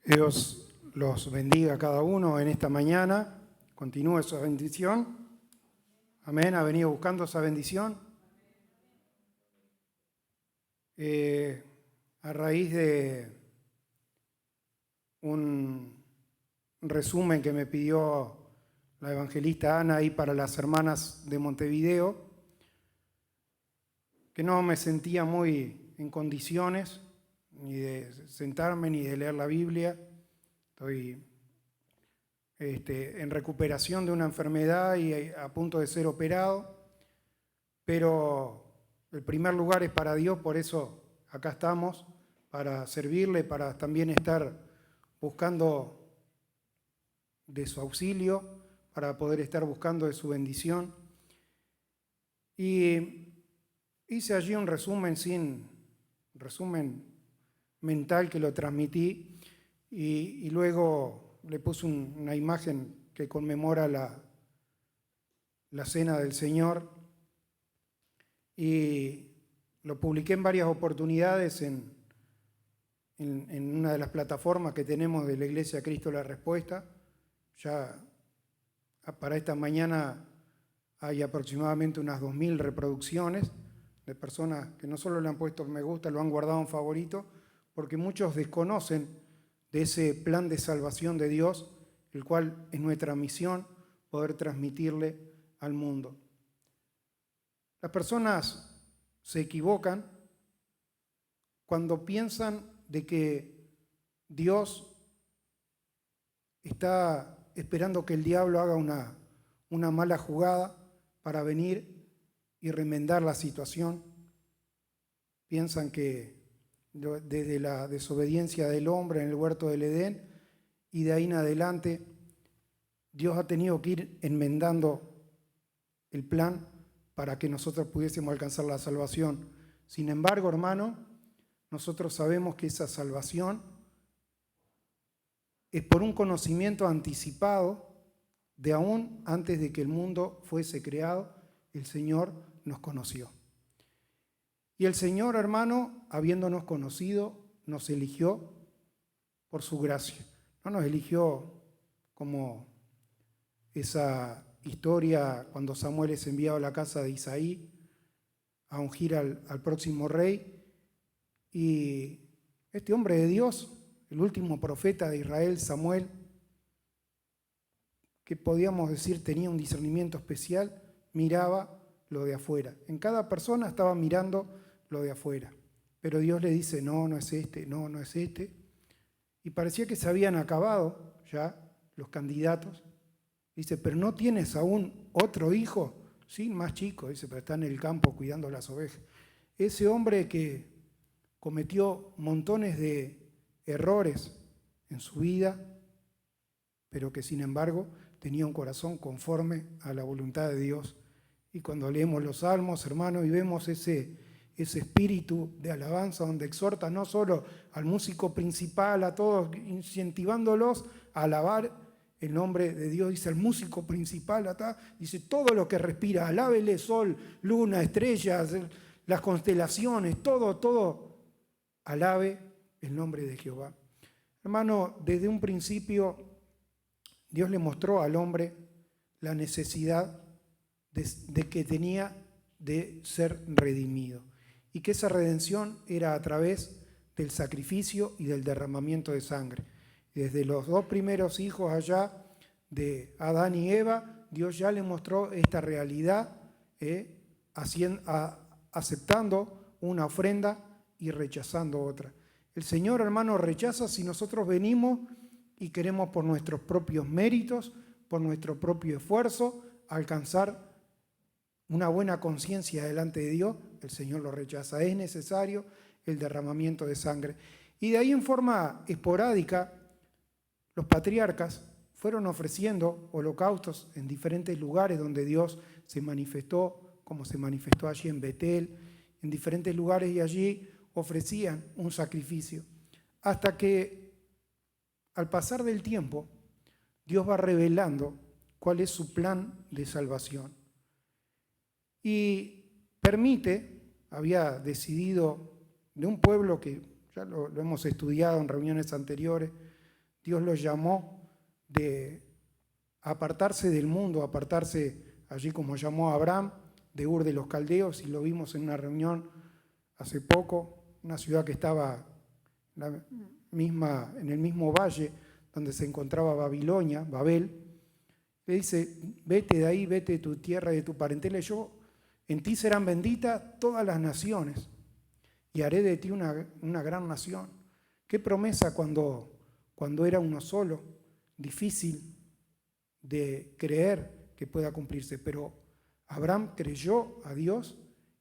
Dios los bendiga a cada uno en esta mañana. Continúe esa bendición. Amén. ¿Ha venido buscando esa bendición? A raíz de un resumen que me pidió la evangelista Ana ahí para las hermanas de Montevideo, que no me sentía muy en condiciones ni de sentarme ni de leer la Biblia. Estoy en recuperación de una enfermedad y a punto de ser operado, pero el primer lugar es para Dios, por eso acá estamos, para servirle, para también estar buscando de su auxilio, para poder estar buscando de su bendición. Y hice allí un resumen mental que lo transmití y luego le puse una imagen que conmemora la cena del Señor y lo publiqué en varias oportunidades en una de las plataformas que tenemos de la Iglesia Cristo la Respuesta. Ya para esta mañana hay aproximadamente unas 2000 reproducciones de personas que no solo le han puesto me gusta, lo han guardado en favorito, porque muchos desconocen de ese plan de salvación de Dios, el cual es nuestra misión poder transmitirle al mundo. Las personas se equivocan cuando piensan de que Dios está esperando que el diablo haga una mala jugada para venir y remendar la situación. Piensan que desde la desobediencia del hombre en el huerto del Edén y de ahí en adelante Dios ha tenido que ir enmendando el plan para que nosotros pudiésemos alcanzar la salvación. Sin embargo, hermano, nosotros sabemos que esa salvación es por un conocimiento anticipado de aún antes de que el mundo fuese creado, el Señor nos conoció. Y el Señor, hermano, habiéndonos conocido, nos eligió por su gracia. No nos eligió como esa historia cuando Samuel es enviado a la casa de Isaí a ungir al próximo rey. Y este hombre de Dios, el último profeta de Israel, Samuel, que podíamos decir tenía un discernimiento especial, miraba lo de afuera. En cada persona estaba mirando lo de afuera. Pero Dios le dice, no, no es este, no, no es este. Y parecía que se habían acabado ya los candidatos. Dice, pero ¿no tienes aún otro hijo? Sí, más chico, dice, pero está en el campo cuidando las ovejas. Ese hombre que cometió montones de errores en su vida, pero que sin embargo tenía un corazón conforme a la voluntad de Dios. Y cuando leemos los salmos, hermanos, y vemos ese espíritu de alabanza donde exhorta no solo al músico principal, a todos, incentivándolos a alabar el nombre de Dios, dice el músico principal, acá, dice todo lo que respira, alábele sol, luna, estrellas, las constelaciones, todo, alabe el nombre de Jehová. Hermano, desde un principio Dios le mostró al hombre la necesidad de que tenía de ser redimido y que esa redención era a través del sacrificio y del derramamiento de sangre. Desde los dos primeros hijos allá de Adán y Eva, Dios ya le mostró esta realidad, aceptando una ofrenda y rechazando otra. El Señor, hermano, rechaza si nosotros venimos y queremos por nuestros propios méritos, por nuestro propio esfuerzo, alcanzar una buena conciencia delante de Dios. El Señor lo rechaza. Es necesario el derramamiento de sangre. Y de ahí en forma esporádica, los patriarcas fueron ofreciendo holocaustos en diferentes lugares donde Dios se manifestó, como se manifestó allí en Betel, en diferentes lugares, y allí ofrecían un sacrificio. Hasta que al pasar del tiempo, Dios va revelando cuál es su plan de salvación. Y había decidido de un pueblo que ya lo hemos estudiado en reuniones anteriores, Dios los llamó de apartarse del mundo, apartarse allí como llamó a Abraham, de Ur de los Caldeos, y lo vimos en una reunión hace poco, una ciudad que estaba en el mismo valle donde se encontraba Babilonia, Babel. Le dice, vete de ahí, vete de tu tierra y de tu parentela, en ti serán benditas todas las naciones y haré de ti una gran nación. Qué promesa cuando era uno solo, difícil de creer que pueda cumplirse, pero Abraham creyó a Dios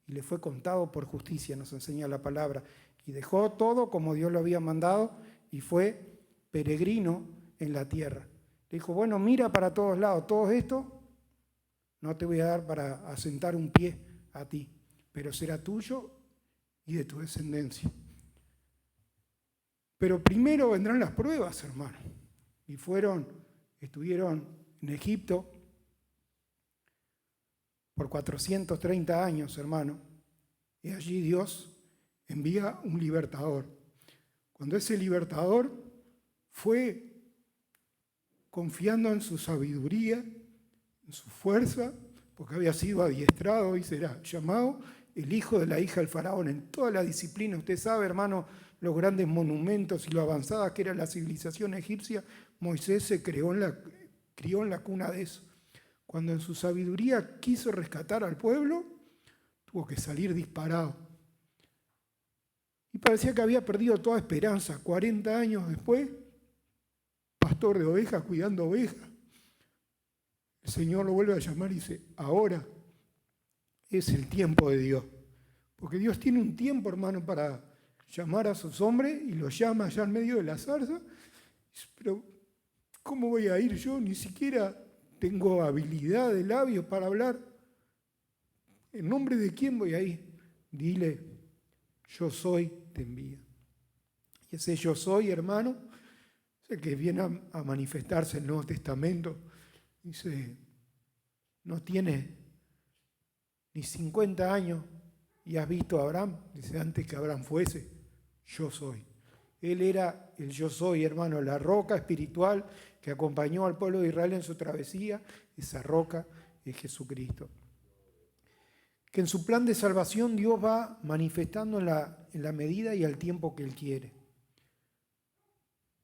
y le fue contado por justicia, nos enseña la palabra, y dejó todo como Dios lo había mandado y fue peregrino en la tierra. Le dijo, bueno, mira para todos lados, todo esto no te voy a dar para asentar un pie a ti, pero será tuyo y de tu descendencia. Pero primero vendrán las pruebas, hermano. Y estuvieron en Egipto por 430 años, hermano. Y allí Dios envía un libertador. Cuando ese libertador fue confiando en su sabiduría, en su fuerza, porque había sido adiestrado y será llamado el hijo de la hija del faraón en toda la disciplina. Usted sabe, hermano, los grandes monumentos y lo avanzada que era la civilización egipcia. Moisés se crió en la cuna de eso. Cuando en su sabiduría quiso rescatar al pueblo, tuvo que salir disparado. Y parecía que había perdido toda esperanza. 40 años después, pastor de ovejas, cuidando ovejas, el Señor lo vuelve a llamar y dice, ahora es el tiempo de Dios. Porque Dios tiene un tiempo, hermano, para llamar a sus hombres y los llama allá en medio de la zarza. Pero, ¿cómo voy a ir yo? Ni siquiera tengo habilidad de labios para hablar. ¿En nombre de quién voy a ir? Dile, yo soy, te envía. Y ese yo soy, hermano, es el que viene a manifestarse en el Nuevo Testamento. Dice, no tiene ni 50 años y has visto a Abraham. Dice, antes que Abraham fuese, yo soy. Él era el yo soy, hermano, la roca espiritual que acompañó al pueblo de Israel en su travesía. Esa roca es Jesucristo. Que en su plan de salvación Dios va manifestando en la medida y al tiempo que Él quiere.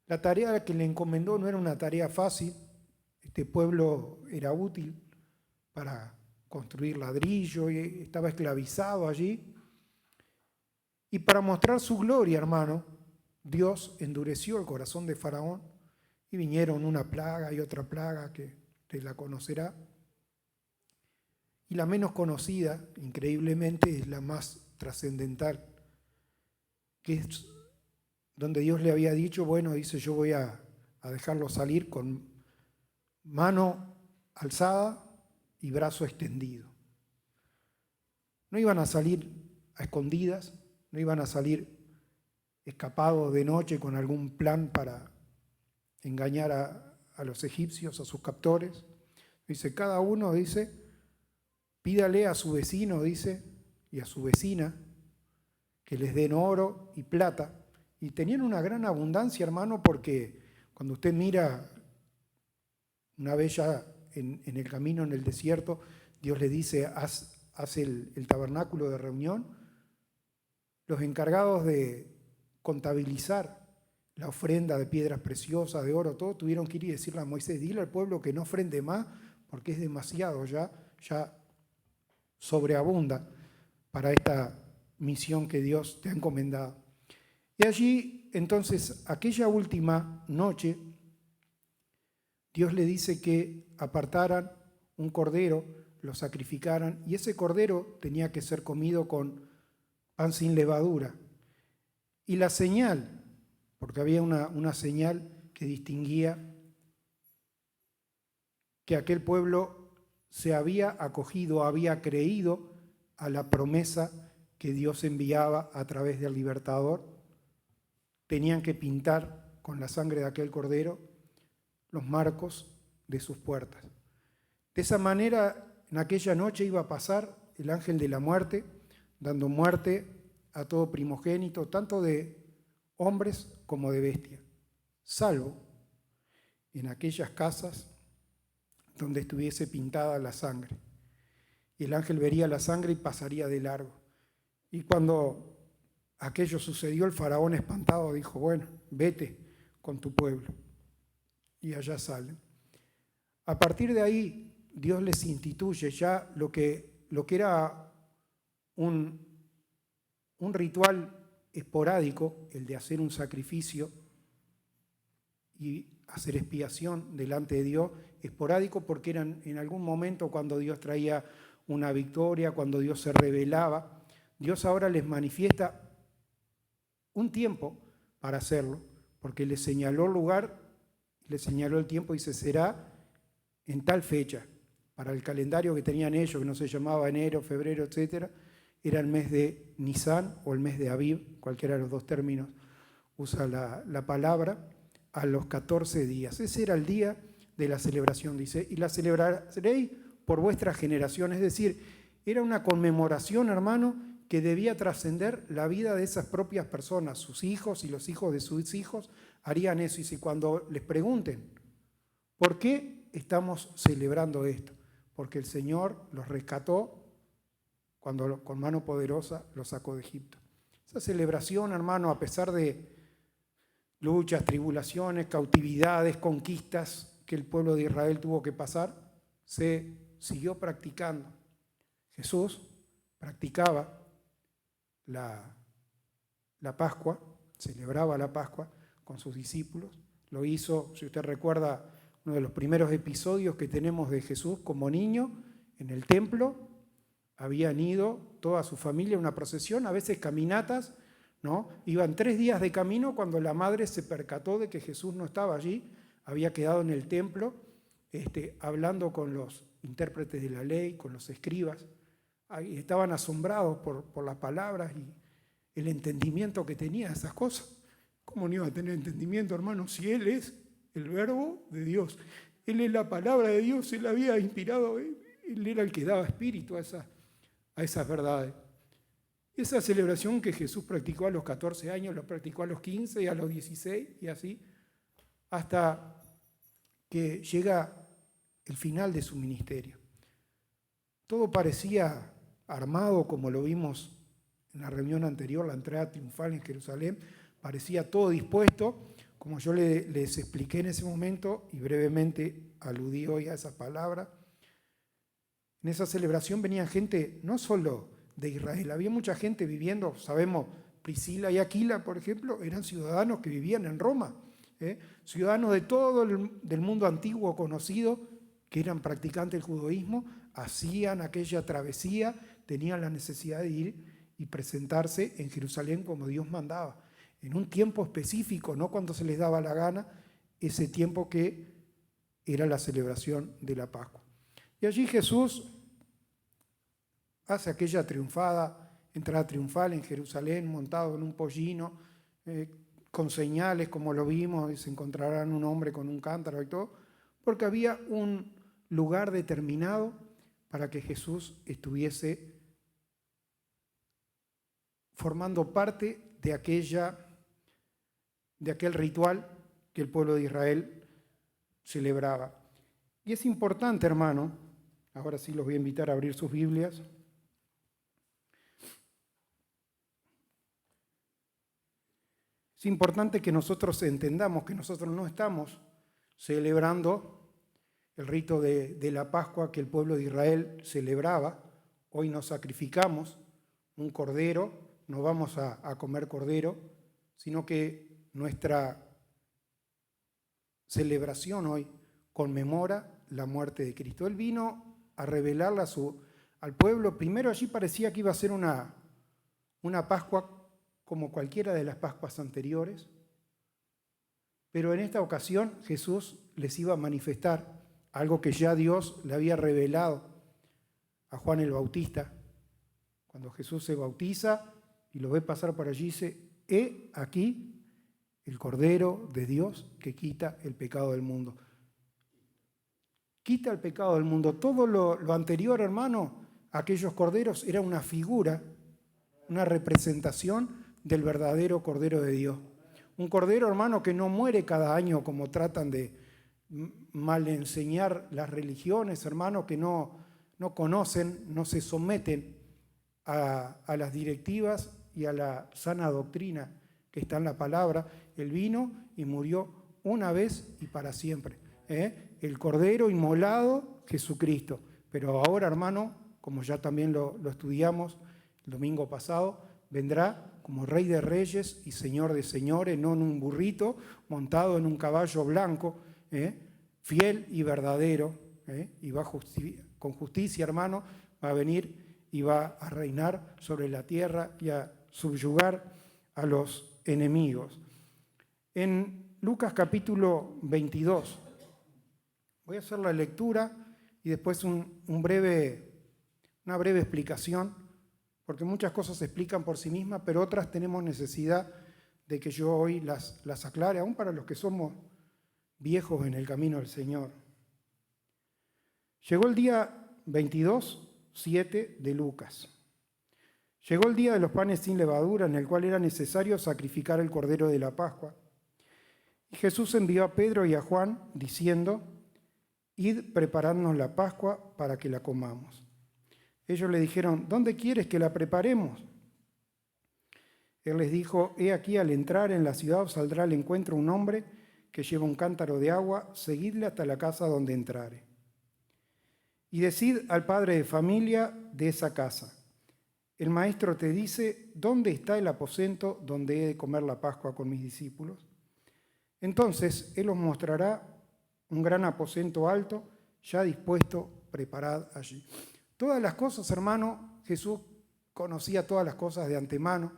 La tarea que le encomendó no era una tarea fácil. Este pueblo era útil para construir ladrillo y estaba esclavizado allí. Y para mostrar su gloria, hermano, Dios endureció el corazón de Faraón y vinieron una plaga y otra plaga que usted la conocerá. Y la menos conocida, increíblemente, es la más trascendental, que es donde Dios le había dicho, bueno, dice, yo voy a dejarlo salir con mano alzada y brazo extendido. No iban a salir a escondidas, no iban a salir escapados de noche con algún plan para engañar a los egipcios, a sus captores. Dice, cada uno, dice, pídale a su vecino, dice, y a su vecina, que les den oro y plata. Y tenían una gran abundancia, hermano, porque cuando usted mira una vez ya en el camino, en el desierto, Dios le dice, haz el tabernáculo de reunión. Los encargados de contabilizar la ofrenda de piedras preciosas, de oro, todo, tuvieron que ir y decirle a Moisés, dile al pueblo que no ofrende más, porque es demasiado, ya sobreabunda para esta misión que Dios te ha encomendado. Y allí, entonces, aquella última noche, Dios le dice que apartaran un cordero, lo sacrificaran, y ese cordero tenía que ser comido con pan sin levadura. Y la señal, porque había una señal que distinguía que aquel pueblo se había acogido, había creído a la promesa que Dios enviaba a través del libertador, tenían que pintar con la sangre de aquel cordero los marcos de sus puertas. De esa manera, en aquella noche iba a pasar el ángel de la muerte, dando muerte a todo primogénito, tanto de hombres como de bestias, salvo en aquellas casas donde estuviese pintada la sangre. Y el ángel vería la sangre y pasaría de largo. Y cuando aquello sucedió, el faraón espantado dijo, bueno, vete con tu pueblo. Y allá salen. A partir de ahí, Dios les instituye ya lo que era un ritual esporádico, el de hacer un sacrificio y hacer expiación delante de Dios, esporádico porque eran en algún momento cuando Dios traía una victoria, cuando Dios se revelaba. Dios ahora les manifiesta un tiempo para hacerlo, porque les señaló el lugar, les señaló el tiempo y dice, será en tal fecha. Para el calendario que tenían ellos, que no se llamaba enero, febrero, etc., era el mes de Nisan o el mes de Aviv, cualquiera de los dos términos usa la palabra, a los 14 días. Ese era el día de la celebración, dice, y la celebraréis por vuestra generación. Es decir, era una conmemoración, hermano, que debía trascender la vida de esas propias personas. Sus hijos y los hijos de sus hijos harían eso. Y si cuando les pregunten, ¿por qué estamos celebrando esto? Porque el Señor los rescató cuando con mano poderosa los sacó de Egipto. Esa celebración, hermano, a pesar de luchas, tribulaciones, cautividades, conquistas que el pueblo de Israel tuvo que pasar, se siguió practicando. Jesús practicaba la Pascua, celebraba la Pascua con sus discípulos. Lo hizo, si usted recuerda, uno de los primeros episodios que tenemos de Jesús como niño en el templo. Habían ido toda su familia en una procesión, a veces caminatas, ¿no? Iban 3 días de camino cuando la madre se percató de que Jesús no estaba allí, había quedado en el templo hablando con los intérpretes de la ley, con los escribas. Ahí estaban asombrados por las palabras y el entendimiento que tenía de esas cosas. ¿Cómo no iba a tener entendimiento, hermano, si Él es el verbo de Dios? Él es la palabra de Dios, Él había inspirado, Él era el que daba espíritu a esas verdades. Esa celebración que Jesús practicó a los 14 años, lo practicó a los 15 y a los 16 y así, hasta que llega el final de su ministerio. Todo parecía armado, como lo vimos en la reunión anterior, la entrada triunfal en Jerusalén, parecía todo dispuesto, como yo les expliqué en ese momento y brevemente aludí hoy a esa palabra. En esa celebración venía gente no solo de Israel, había mucha gente viviendo, sabemos, Priscila y Aquila, por ejemplo, eran ciudadanos que vivían en Roma, ciudadanos de todo del mundo antiguo conocido, que eran practicantes del judaísmo, hacían aquella travesía, tenían la necesidad de ir y presentarse en Jerusalén como Dios mandaba, en un tiempo específico, no cuando se les daba la gana, ese tiempo que era la celebración de la Pascua. Y allí Jesús hace aquella entrada triunfal en Jerusalén, montado en un pollino, con señales como lo vimos, y se encontrarán un hombre con un cántaro y todo, porque había un lugar determinado para que Jesús estuviese formando parte de aquel ritual que el pueblo de Israel celebraba. Y es importante, hermano, ahora sí los voy a invitar a abrir sus Biblias. Es importante que nosotros entendamos que nosotros no estamos celebrando el rito de la Pascua que el pueblo de Israel celebraba. Hoy nos sacrificamos un cordero, no vamos a comer cordero, sino que nuestra celebración hoy conmemora la muerte de Cristo. Él vino a revelarla al pueblo. Primero allí parecía que iba a ser una Pascua como cualquiera de las Pascuas anteriores, pero en esta ocasión Jesús les iba a manifestar algo que ya Dios le había revelado a Juan el Bautista. Cuando Jesús se bautiza y lo ve pasar por allí, dice, he aquí el Cordero de Dios que quita el pecado del mundo. Quita el pecado del mundo. Todo lo anterior, hermano, aquellos corderos, era una figura, una representación del verdadero Cordero de Dios. Un Cordero, hermano, que no muere cada año como tratan de mal enseñar las religiones, hermanos, que no conocen, no se someten a las directivas y a la sana doctrina que está en la palabra. Él vino y murió una vez y para siempre. El Cordero inmolado, Jesucristo. Pero ahora, hermano, como ya también lo estudiamos el domingo pasado, vendrá como Rey de Reyes y Señor de Señores, no en un burrito, montado en un caballo blanco, fiel y verdadero, y va con justicia, hermano, va a venir y va a reinar sobre la tierra y a subyugar a los enemigos. En Lucas capítulo 22, voy a hacer la lectura y después una breve explicación, porque muchas cosas se explican por sí mismas, pero otras tenemos necesidad de que yo hoy las aclare, aún para los que somos viejos en el camino del Señor. Llegó el día 22:7 de Lucas. Llegó el día de los panes sin levadura, en el cual era necesario sacrificar el cordero de la Pascua. Y Jesús envió a Pedro y a Juan, diciendo: Id, preparadnos la Pascua para que la comamos. Ellos le dijeron: ¿Dónde quieres que la preparemos? Él les dijo: He aquí, al entrar en la ciudad os saldrá al encuentro un hombre que lleva un cántaro de agua, seguidle hasta la casa donde entrare. Y decid al padre de familia de esa casa: el maestro te dice, ¿dónde está el aposento donde he de comer la Pascua con mis discípulos? Entonces él os mostrará un gran aposento alto, ya dispuesto, preparad allí. Todas las cosas, hermano, Jesús conocía todas las cosas de antemano,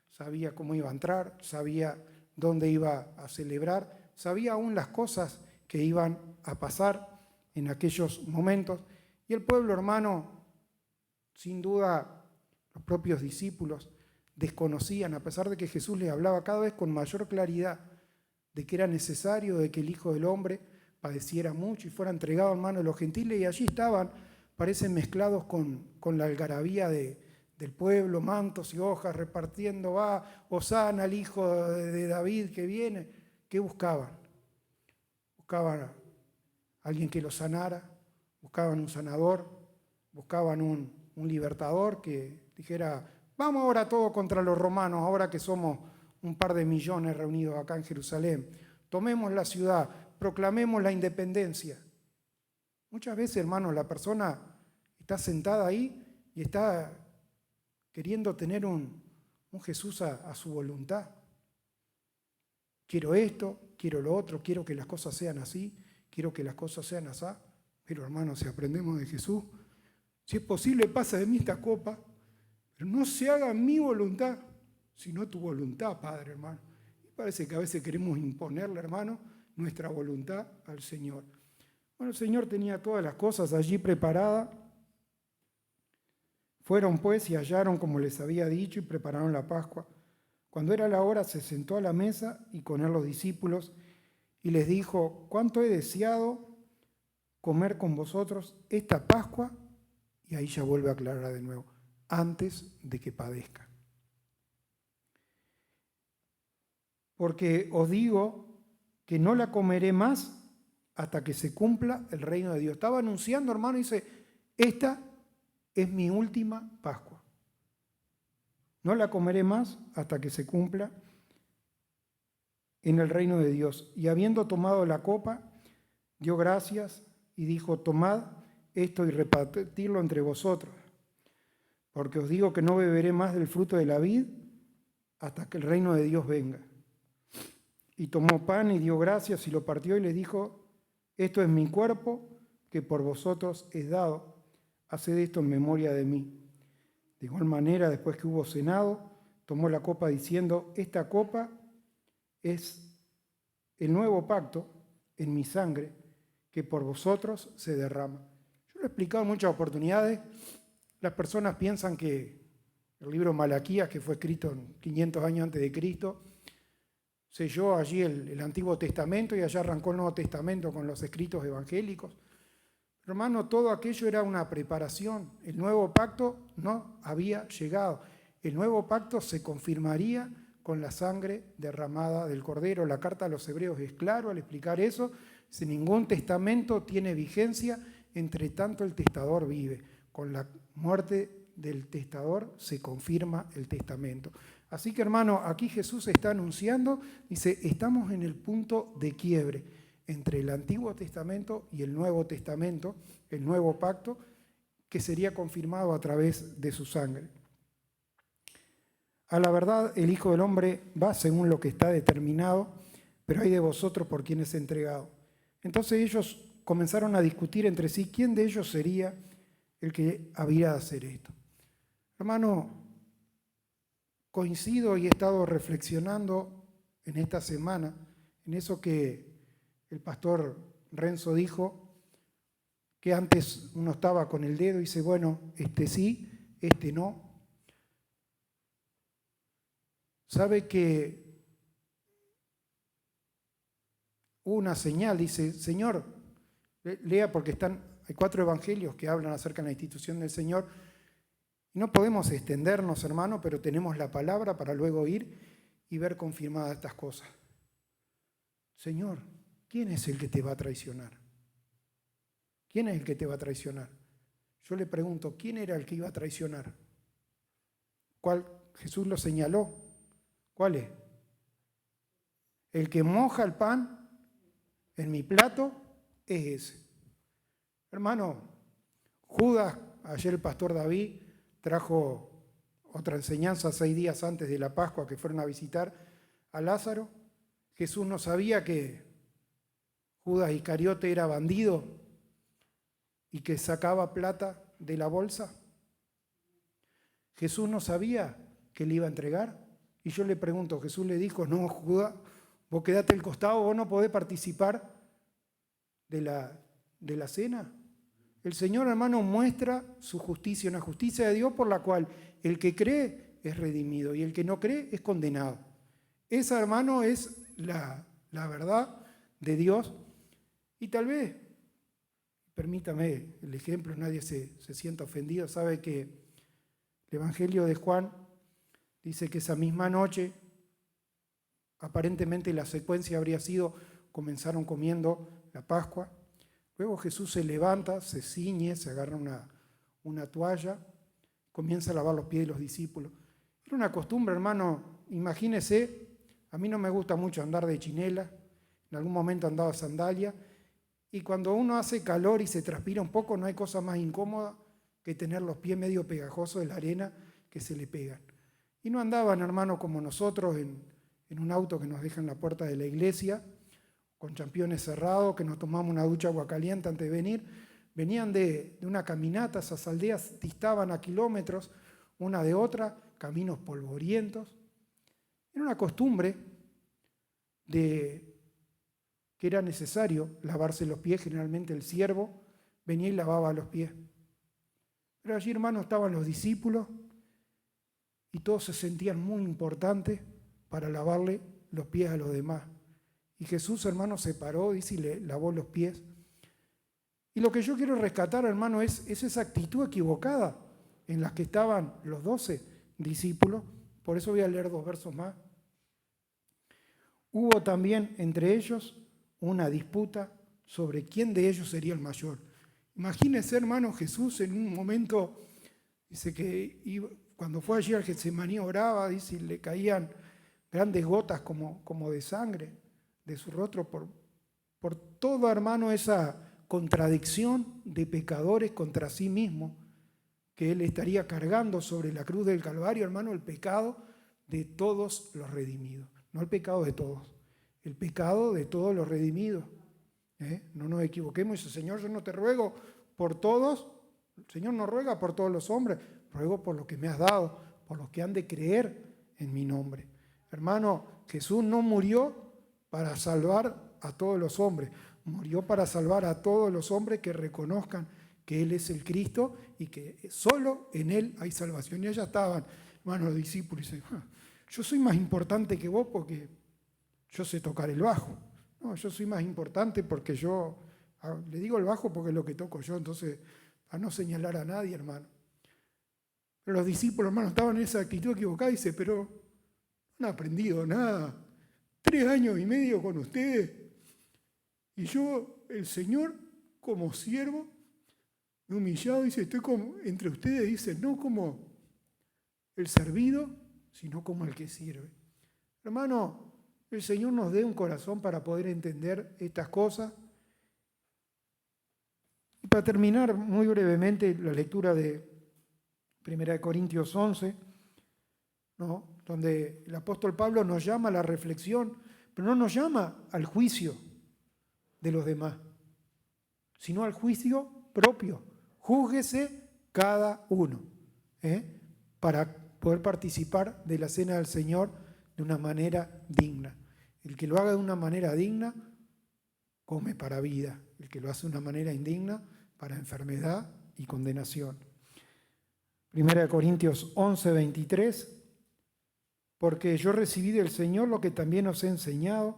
sabía cómo iba a entrar, sabía dónde iba a celebrar, sabía aún las cosas que iban a pasar en aquellos momentos. Y el pueblo, hermano, sin duda, los propios discípulos desconocían, a pesar de que Jesús les hablaba cada vez con mayor claridad de que era necesario de que el Hijo del Hombre padeciera mucho y fuera entregado en manos de los gentiles, y allí estaban, parecen mezclados con la algarabía del pueblo, mantos y hojas repartiendo, Hosana al Hijo de David que viene. ¿Qué buscaban? Buscaban a alguien que los sanara, buscaban un sanador, buscaban un libertador que dijera: vamos ahora todos contra los romanos, ahora que somos un par de millones reunidos acá en Jerusalén. Tomemos la ciudad, proclamemos la independencia. Muchas veces, hermanos, la persona está sentada ahí y está queriendo tener un Jesús a su voluntad. Quiero esto, quiero lo otro, quiero que las cosas sean así, quiero que las cosas sean así. Pero, hermanos, si aprendemos de Jesús, si es posible, pasa de mí esta copa, pero no se haga mi voluntad, sino tu voluntad, Padre, hermano. Y parece que a veces queremos imponerle, hermano, nuestra voluntad al Señor. Bueno, el Señor tenía todas las cosas allí preparadas. Fueron pues y hallaron como les había dicho y prepararon la Pascua. Cuando era la hora, se sentó a la mesa y con él los discípulos y les dijo: cuánto he deseado comer con vosotros esta Pascua. Y ahí ya vuelve a aclarar de nuevo: antes de que padezca. Porque os digo que no la comeré más hasta que se cumpla el reino de Dios. Estaba anunciando, hermano, y dice: esta es mi última Pascua. No la comeré más hasta que se cumpla en el reino de Dios. Y habiendo tomado la copa, dio gracias y dijo: tomad esto y repartidlo entre vosotros, porque os digo que no beberé más del fruto de la vid hasta que el reino de Dios venga. Y tomó pan y dio gracias y lo partió y les dijo: esto es mi cuerpo que por vosotros es dado, haced esto en memoria de mí. De igual manera, después que hubo cenado, tomó la copa diciendo: esta copa es el nuevo pacto en mi sangre, que por vosotros se derrama. Yo lo he explicado en muchas oportunidades. Las personas piensan que el libro Malaquías, que fue escrito 500 años antes de Cristo, selló allí el Antiguo Testamento y allá arrancó el Nuevo Testamento con los escritos evangélicos. Hermano, todo aquello era una preparación. El nuevo pacto no había llegado. El nuevo pacto se confirmaría con la sangre derramada del Cordero. La carta a los Hebreos es claro al explicar eso. Si ningún testamento tiene vigencia, entre tanto el testador vive. Con la muerte del testador se confirma el testamento. Así que, hermano, aquí Jesús está anunciando, dice, estamos en el punto de quiebre entre el Antiguo Testamento y el Nuevo Testamento, el nuevo pacto, que sería confirmado a través de su sangre. A la verdad, el Hijo del Hombre va según lo que está determinado, pero hay de vosotros por quien es entregado. Entonces ellos comenzaron a discutir entre sí quién de ellos sería el que había de hacer esto. Hermano, coincido y he estado reflexionando en esta semana en eso que el pastor Renzo dijo, que antes uno estaba con el dedo y dice, bueno, este sí, este no. Sabe que hubo una señal, dice, Señor, lea porque hay 4 evangelios que hablan acerca de la institución del Señor. Y no podemos extendernos, hermano, pero tenemos la palabra para luego ir y ver confirmadas estas cosas. Señor, ¿quién es el que te va a traicionar? ¿Quién es el que te va a traicionar? Yo le pregunto, ¿quién era el que iba a traicionar? ¿Cuál? Jesús lo señaló. ¿Cuál es? El que moja el pan en mi plato es ese. Hermano, Judas, ayer el pastor David trajo otra enseñanza 6 días antes de la Pascua que fueron a visitar a Lázaro. Jesús no sabía que Judas Iscariote era bandido y que sacaba plata de la bolsa. Jesús no sabía que le iba a entregar. Y yo le pregunto, Jesús le dijo, no, Judas, vos quedate al costado, vos no podés participar de la cena. El Señor, hermano, muestra su justicia, una justicia de Dios por la cual el que cree es redimido y el que no cree es condenado. Esa, hermano, es la verdad de Dios. Y tal vez, permítame el ejemplo, nadie se sienta ofendido, sabe que el Evangelio de Juan dice que esa misma noche, aparentemente la secuencia habría sido, comenzaron comiendo la Pascua, luego Jesús se levanta, se ciñe, se agarra una toalla, comienza a lavar los pies de los discípulos. Era una costumbre, hermano, imagínese, a mí no me gusta mucho andar de chinela, en algún momento andaba sandalia, y cuando uno hace calor y se transpira un poco, no hay cosa más incómoda que tener los pies medio pegajosos de la arena que se le pegan. Y no andaban, hermano, como nosotros en un auto que nos deja en la puerta de la iglesia, con championes cerrados, que nos tomamos una ducha agua caliente antes de venir. Venían de una caminata, esas aldeas distaban a kilómetros una de otra, caminos polvorientos. Era una costumbre que era necesario lavarse los pies. Generalmente el siervo venía y lavaba los pies. Pero allí, hermano, estaban los discípulos y todos se sentían muy importantes para lavarle los pies a los demás. Y Jesús, hermano, se paró, dice, y le lavó los pies. Y lo que yo quiero rescatar, hermano, es esa actitud equivocada en la que estaban los 12 discípulos. Por eso voy a leer 2 versos más. Hubo también entre ellos una disputa sobre quién de ellos sería el mayor. Imagínense, hermano, Jesús en un momento, dice que cuando fue allí al Getsemaní oraba, dice, y le caían grandes gotas como de sangre de su rostro por toda, hermano, esa contradicción de pecadores contra sí mismo que él estaría cargando sobre la cruz del Calvario, hermano, el pecado de todos los redimidos. No el pecado de todos, el pecado de todos los redimidos. No nos equivoquemos, dice, Señor, yo no te ruego por todos, el Señor no ruega por todos los hombres, ruego por lo que me has dado, por los que han de creer en mi nombre. Hermano, Jesús no murió para salvar a todos los hombres, murió para salvar a todos los hombres que reconozcan que Él es el Cristo y que solo en Él hay salvación. Y allá estaban, hermanos, los discípulos, y dicen, yo soy más importante que vos porque yo sé tocar el bajo. No, yo soy más importante porque le digo el bajo porque es lo que toco yo, entonces, a no señalar a nadie, hermano. Pero los discípulos, hermano, estaban en esa actitud equivocada y dice, pero no he aprendido nada. 3 años y medio con ustedes. Y yo, el Señor, como siervo, humillado, dice, estoy como, entre ustedes, dice, no como el servido, sino como el que sirve. Hermano, el Señor nos dé un corazón para poder entender estas cosas. Y para terminar muy brevemente la lectura de 1 Corintios 11, ¿no?, donde el apóstol Pablo nos llama a la reflexión, pero no nos llama al juicio de los demás, sino al juicio propio. Júzguese cada uno, para poder participar de la cena del Señor de una manera digna. El que lo haga de una manera digna, come para vida. El que lo hace de una manera indigna, para enfermedad y condenación. 1 Corintios 11, 23. Porque yo recibí del Señor lo que también os he enseñado,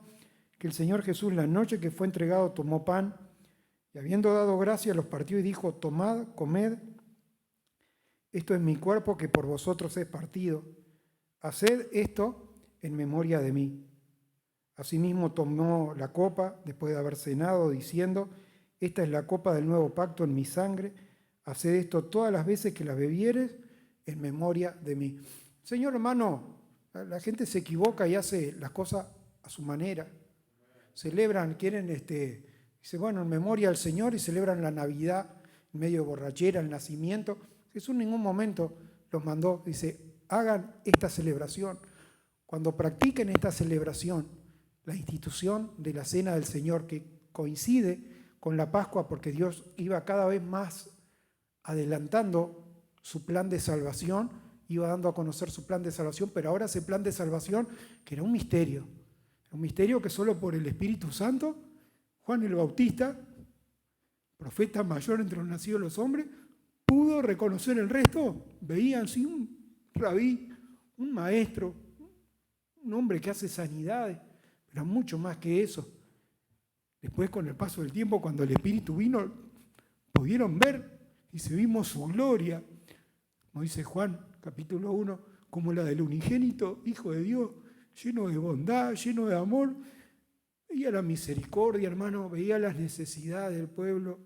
que el Señor Jesús, la noche que fue entregado, tomó pan, y habiendo dado gracias, los partió y dijo, tomad, comed, esto es mi cuerpo que por vosotros es partido. Haced esto en memoria de mí. Asimismo tomó la copa, después de haber cenado, diciendo, esta es la copa del nuevo pacto en mi sangre. Haced esto todas las veces que la bebieres en memoria de mí. Señor hermano, la gente se equivoca y hace las cosas a su manera. Celebran, quieren, dice, bueno, en memoria al Señor, y celebran la Navidad en medio de borrachera, el nacimiento. Jesús en ningún momento los mandó, dice, hagan esta celebración. Cuando practiquen esta celebración, la institución de la Cena del Señor, que coincide con la Pascua, porque Dios iba cada vez más adelantando su plan de salvación, iba dando a conocer su plan de salvación, pero ahora ese plan de salvación, que era un misterio que solo por el Espíritu Santo, Juan el Bautista, profeta mayor entre los nacidos de los hombres, pudo reconocer. El resto. Veían, sí, un rabí, un maestro, un hombre que hace sanidades, pero mucho más que eso. Después, con el paso del tiempo, cuando el Espíritu vino, pudieron ver y se vimos su gloria, como dice Juan, capítulo 1, como la del unigénito Hijo de Dios, lleno de bondad, lleno de amor. Veía la misericordia, hermano, veía las necesidades del pueblo,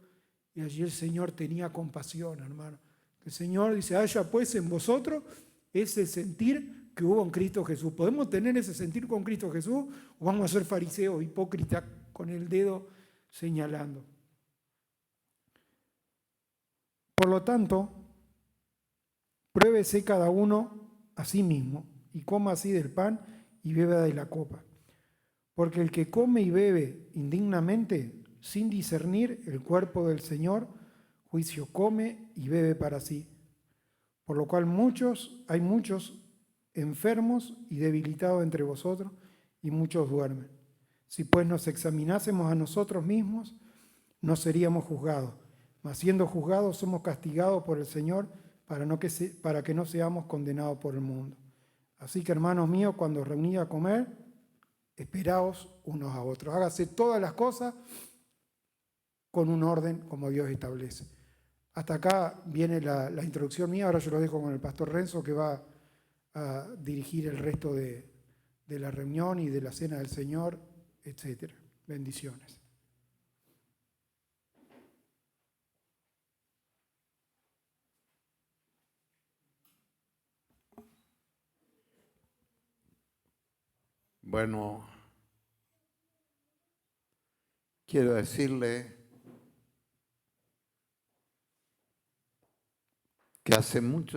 y allí el Señor tenía compasión, hermano. El Señor dice, haya pues en vosotros ese sentir que hubo en Cristo Jesús. ¿Podemos tener ese sentir con Cristo Jesús o vamos a ser fariseos, hipócritas, con el dedo señalando? Por lo tanto, pruébese cada uno a sí mismo y coma así del pan y beba de la copa. Porque el que come y bebe indignamente, sin discernir el cuerpo del Señor, juicio come y bebe para sí. Por lo cual hay muchos enfermos y debilitados entre vosotros, y muchos duermen. Si pues nos examinásemos a nosotros mismos, no seríamos juzgados. Mas siendo juzgados, somos castigados por el Señor, para que no seamos condenados por el mundo. Así que, hermanos míos, cuando os reunís a comer, esperaos unos a otros. Hágase todas las cosas con un orden como Dios establece. Hasta acá viene la introducción mía. Ahora yo lo dejo con el pastor Renzo, que va a dirigir el resto de la reunión y de la cena del Señor, etc. Bendiciones. Bueno, quiero decirle que hace mucho